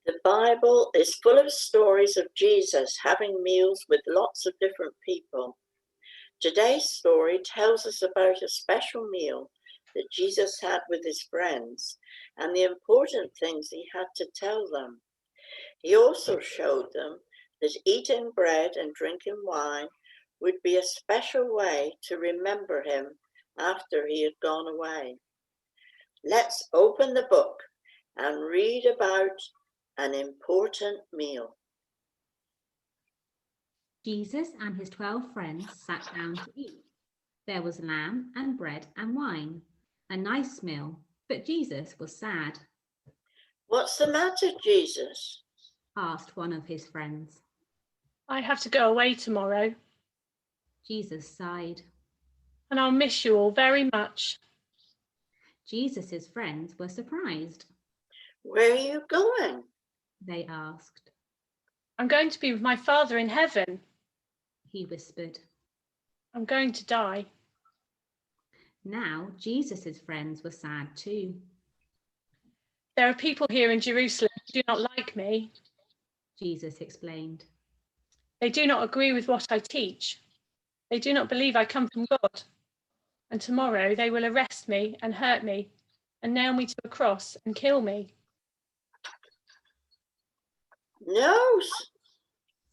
The Bible is full of stories of Jesus having meals with lots of different people. Today's story tells us about a special meal that Jesus had with his friends and the important things he had to tell them. He also showed them that eating bread and drinking wine would be a special way to remember him after he had gone away. Let's open the book and read about an important meal. Jesus and his 12 friends sat down to eat. There was lamb and bread and wine, a nice meal, but Jesus was sad. "What's the matter, Jesus?" asked one of his friends. I have to go away tomorrow. Jesus sighed. And I'll miss you all very much. Jesus' friends were surprised. "Where are you going?" they asked. I'm going to be with my Father in heaven. He whispered. I'm going to die. Now Jesus' friends were sad too. There are people here in Jerusalem who do not like me. Jesus explained. They do not agree with what I teach. They do not believe I come from God. And tomorrow they will arrest me and hurt me and nail me to a cross and kill me. "No,"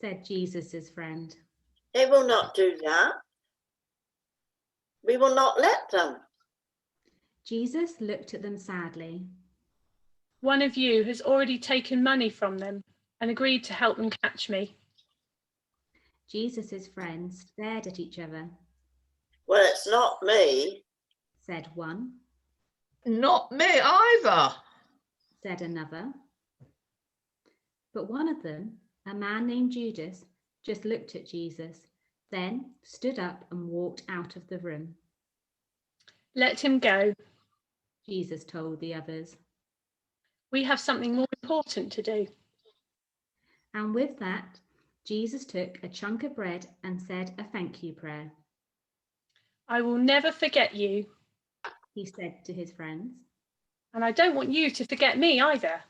said Jesus' friend. "they will not do that. We will not let them." Jesus looked at them sadly. One of you has already taken money from them and agreed to help them catch me. Jesus' friends stared at each other. "Well, it's not me," said one. "Not me either," said another. But one of them, a man named Judas, just looked at Jesus, then stood up and walked out of the room. Let him go, Jesus told the others. We have something more important to do. And with that, Jesus took a chunk of bread and said a thank you prayer. I will never forget you, he said to his friends. And I don't want you to forget me either.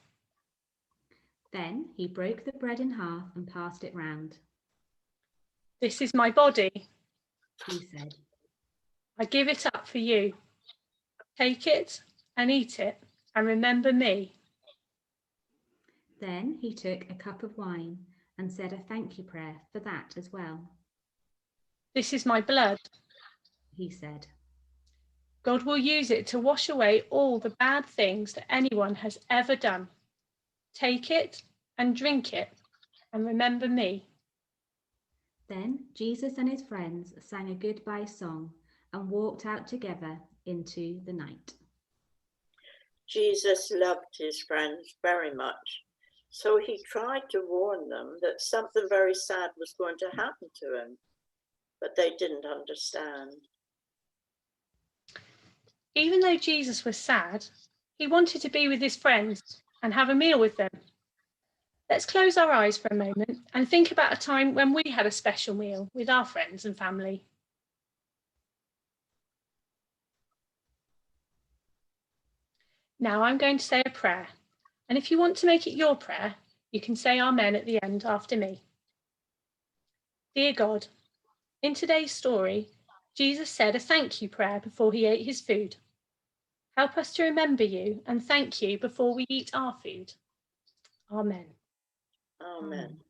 Then he broke the bread in half and passed it round. This is my body, he said. I give it up for you. Take it and eat it and remember me. Then he took a cup of wine and said a thank you prayer for that as well. This is my blood, he said. God will use it to wash away all the bad things that anyone has ever done. Take it and drink it and remember me. Then Jesus and his friends sang a goodbye song and walked out together into the night. Jesus loved his friends very much, so he tried to warn them that something very sad was going to happen to him, but they didn't understand. Even though Jesus was sad, he wanted to be with his friends and have a meal with them. Let's close our eyes for a moment and think about a time when we had a special meal with our friends and family. Now I'm going to say a prayer, and if you want to make it your prayer, you can say Amen at the end after me. Dear God, in today's story, Jesus said a thank you prayer before he ate his food. Help us to remember you and thank you before we eat our food. Amen. Amen.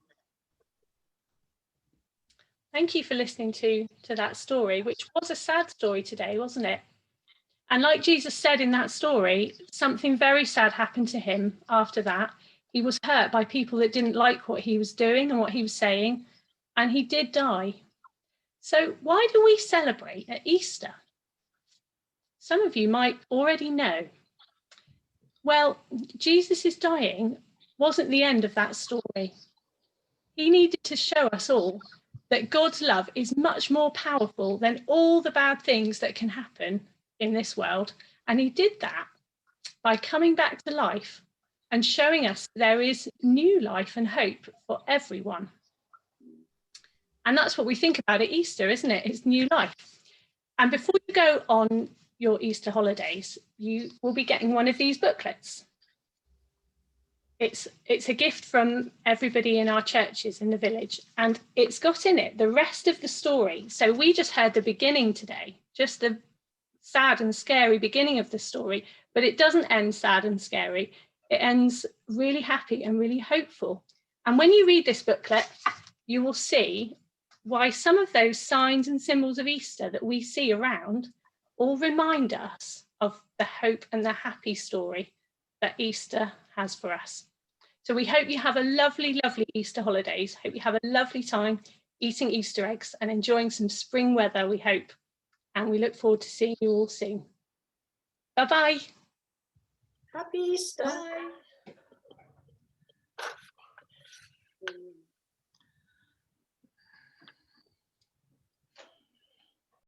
Thank you for listening to that story, which was a sad story today, wasn't it? And like Jesus said in that story, something very sad happened to him after that. He was hurt by people that didn't like what he was doing and what he was saying, and he did die. So why do we celebrate at Easter? Some of you might already know. Well, Jesus' dying wasn't the end of that story. He needed to show us all that God's love is much more powerful than all the bad things that can happen in this world. And he did that by coming back to life and showing us there is new life and hope for everyone. And that's what we think about at Easter, isn't it? It's new life. And before you go on your Easter holidays, you will be getting one of these booklets. It's a gift from everybody in our churches in the village, and it's got in it the rest of the story. So we just heard the beginning today, just the sad and scary beginning of the story, but it doesn't end sad and scary. It ends really happy and really hopeful. And when you read this booklet, you will see why some of those signs and symbols of Easter that we see around all remind us of the hope and the happy story that Easter has for us. So we hope you have a lovely, lovely Easter holidays. Hope you have a lovely time eating Easter eggs and enjoying some spring weather, we hope. And we look forward to seeing you all soon. Bye-bye. Happy Easter. Bye.